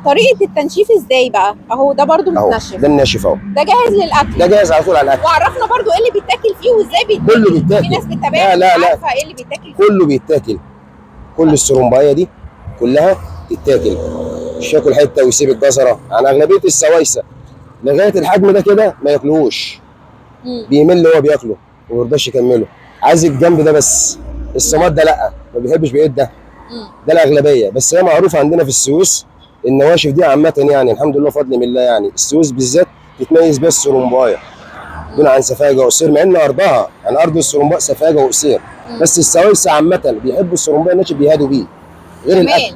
طريقه التنشيف ازاي بقى؟ اهو ده برضو متنشف، ده الناشف اهو، ده جاهز للاكل، ده جاهز على طول على الاكل. وعرفنا برضو ايه اللي بيتاكل فيه وازاي بيتاكل. كله بيتاكل، في ناس بتتابعنا لا مش عارفه ايه اللي بيتاكل فيه. كله بيتاكل، كل السرمبايه دي كلها تتاكل، مش ياكل حته ويسيب الجزره. عن اغلبيه السوايسه لغايه الحجم ده كده ما ياكلوهوش، بيمل هو بياكله وما يرضاش يكمله، عايز الجنب ده بس. الصمات ده لا، ما بيحبش بقيت ده، ده الاغلبيه. بس هي معروفه عندنا في السويس النواشف دي عامه، يعني الحمد لله فضل من الله، يعني السويس بالذات تتميز بس السرمبايه دون عن سفاجه وقصير، مع ان ارضها يعني ارض السرمباء سفاجه وقصير، بس السوايسه عامه بيحبوا السرمباء الناشف بيهادوا بيه غير الاكل.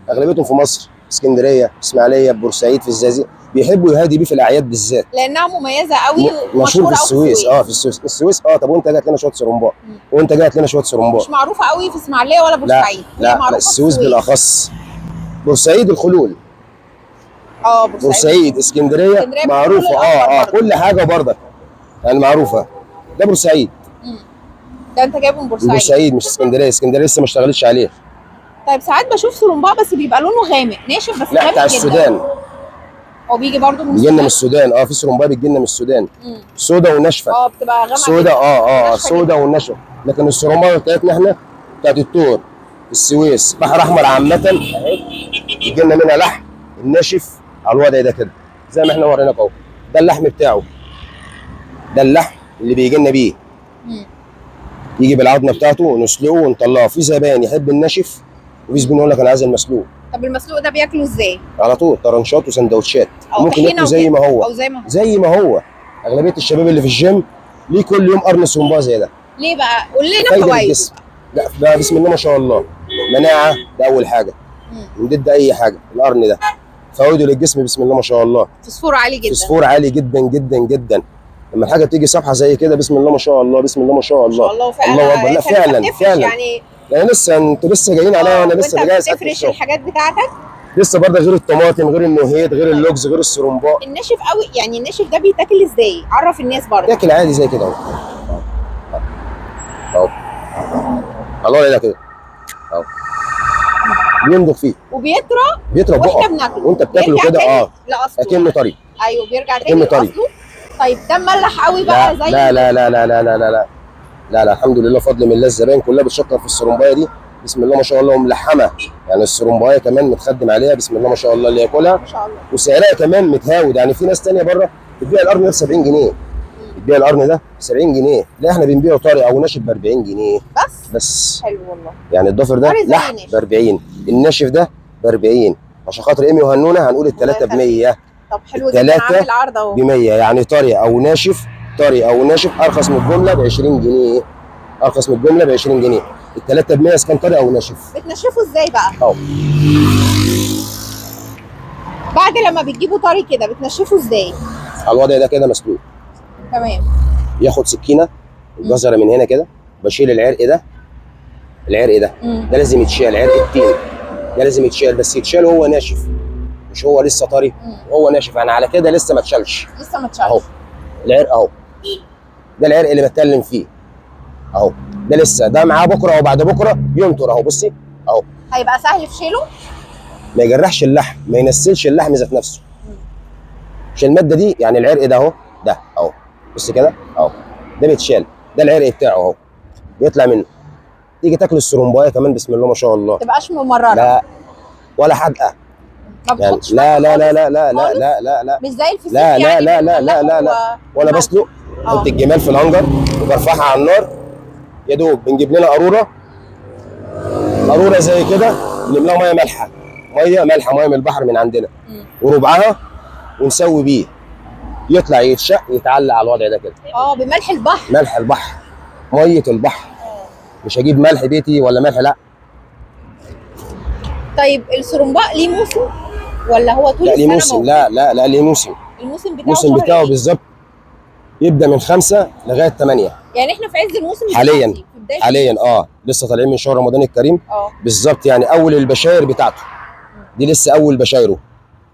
اغلبيتهم في مصر، اسكندريه، اسماعيليه، بورسعيد، في الزقازيق بيحبوا يهادي بيه في الاعياد بالذات، لانها مميزه قوي مشهور في السويس. في السويس. طب وانت جات لنا شويه سرمباء، وانت جات لنا شويه سرمباء. مش معروفه قوي في اسماعيليه ولا بورسعيد. لا السويس بالاخص، بورسعيد الخلول، بورسعيد اسكندريه معروفه كل حاجه برضك يعني معروفه. ده بورسعيد، ده انت جايبه من بورسعيد؟ بورسعيد مش اسكندريه، اسكندريه لسه ما اشتغلتش عليه. طيب ساعات بشوف سرمباء بس بيبقى لونه غامق ناشف بس لا بتاع السودان، هو بيجي برضه من بيجي لنا من السودان. في سرمباء بتجي لنا من السودان، سودا وناشفه. بتبقى غامقه سودا، سودا وناشفه. لكن السرمباء بتاعتنا احنا بتاعت التور السويس بحر احمر عامه اهي، بيجي لنا منها لحم الناشف على الوضع ده كده زي ما احنا وريناك اهو. ده اللحم بتاعه، ده اللحم اللي بيجي لنا بيه، يجي بالعظمه بتاعته ونسلقه ونطلعه. في زبائن يحب الناشف وفي زبون يقول لك انا عايز المسلوق. طب المسلوق ده بياكله ازاي؟ على طول طرنشات وسندوتشات، ممكن ياكله زي ما هو، او زي ما هو. اغلبيه الشباب اللي في الجيم ليه كل يوم قرن سرمباء زي ده. ليه بقى؟ قول لنا فوائده. لا ده بسم الله ما شاء الله، مناعه ده اول حاجه، ضد اي حاجه. القرن ده فوائده للجسم بسم الله ما شاء الله، فوسفور عالي جدا، فوسفور عالي جدا جدا جدا. لما الحاجه تيجي صفحه زي كده بسم الله ما شاء الله، بسم الله ما شاء الله، ما شاء الله. الله اكبر. لا فعلا يعني لسه انتوا لسه جايين عليا وانا لسه بجهز اكل. تفرش الحاجات بتاعتك لسه برضه، غير الطماطم، غير النوهيت، غير اللوكس، غير السرمباء. الناشف قوي يعني. الناشف ده بيتاكل ازاي؟ عرف الناس برضه. ياكل عادي زي كده اهو الله ده كده اهو، بينضغ فيه وبيطرى واحنا بناكله وانت بتاكله كده اكنه طري. ايوه بيرجع تاني لاصله. طيب ده مملح قوي بقى زي لا لا لا لا لا لا لا لا لا لا الحمد لله فضل من الله. الزباين كلها بتشكر في السرمبايه دي بسم الله ما شاء الله، وملحمه يعني. السرمبايه كمان متخدم عليها بسم الله ما شاء الله اللي ياكلها، ما شاء الله. وسعرها كمان متهاود. يعني في ناس ثانيه بره بتبيع القرن ده ب 70 جنيه، بتبيع القرن ده ب 70 جنيه، لا احنا بنبيعه طري او ناشف ب 40 جنيه بس. حلو والله. يعني الضفر ده لحم ب 40، الناشف ده ب 40. عشان خاطر ايمي وهنونه هنقول الثلاثه ب 100. طب حلو جدا، عامل عرض اهو ب 100. يعني طري او ناشف، طري او ناشف ارخص من الجمله ب 20 جنيه، ارخص من الجمله ب 20 جنيه. الثلاثه ب 100 اذا كان طري او ناشف. بتنشفه ازاي بقى؟ اهو بعد لما بتجيبه طري كده بتنشفه ازاي؟ على الوضع ده كده مسلوق تمام. ياخد سكينه الجزره من هنا كده، بشيل العرق ده، العرق ده ده لازم يتشال، عرق التين ده لازم يتشال، بس يتشال وهو ناشف، مش هو لسه طري وهو ناشف. يعني على كده لسه ما اتشالش، اهو العرق اهو، ده العرق اللي بتكلم فيه اهو، ده لسه، ده معاه بكره او بعد بكره ينطر اهو. بصي اهو، هيبقى سهل في شيله، ما يجرحش اللحم، ما ينسلش اللحم ذات نفسه. مش الماده دي يعني العرق ده اهو، ده اهو بص كده اهو، ده بيتشال، ده العرق بتاعه اهو بيطلع منه. تيجي تاكل السرمبايه كمان بسم الله ما شاء الله، ما تبقاش ممرره لا ولا حادقه يعني. لا لا لا لا لا لا لا لا لا مش زي الفسيخ لا لا يعني لا لا لا لا لا. وانا بسلق بحط الجمال في الهنجر وبرفعها على النار، يا دوب بنجيب لنا قاروره زي كده، نملاها ميه مالحه، ميه من البحر من عندنا وربعها، ونسوي بيه يطلع يتشق يتعلق على الوضع ده كده. بملح البحر، ملح البحر، ميه البحر. مش هجيب ملح بيتي ولا ملح، لا. طيب السرمباء ليه موسم ولا هو طول السنه موجود؟ لا لا لا ليه موسم. الموسم بتاعه بالظبط يبدا من 5 لغايه 8. يعني احنا في عز الموسم حاليا لسه طالعين من شهر رمضان الكريم بالظبط. يعني اول البشاير بتاعته دي، لسه اول بشايره.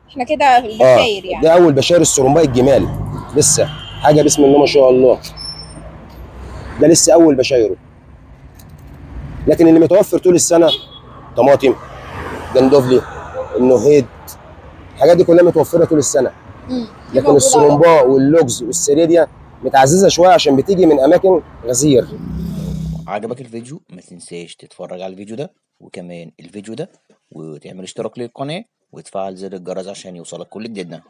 احنا كده البشاير يعني ده اول بشاير السرمباء الجمال، لسه حاجه بسم الله ما شاء الله، ده لسه اول بشايره. لكن اللي متوفر طول السنه طماطم، جندوفلي، النهيد، الحاجات دي كلها متوفره طول السنه. دي لكن موجودة على السرمباء واللوجز والسيريديا متعززه شويه عشان بتيجي من اماكن غزير. عجبك الفيديو؟ ما تنساش تتفرج على الفيديو ده وكمان الفيديو ده، وتعمل اشتراك للقناة وتفعل زر الجرس عشان يوصلك كل جديدنا.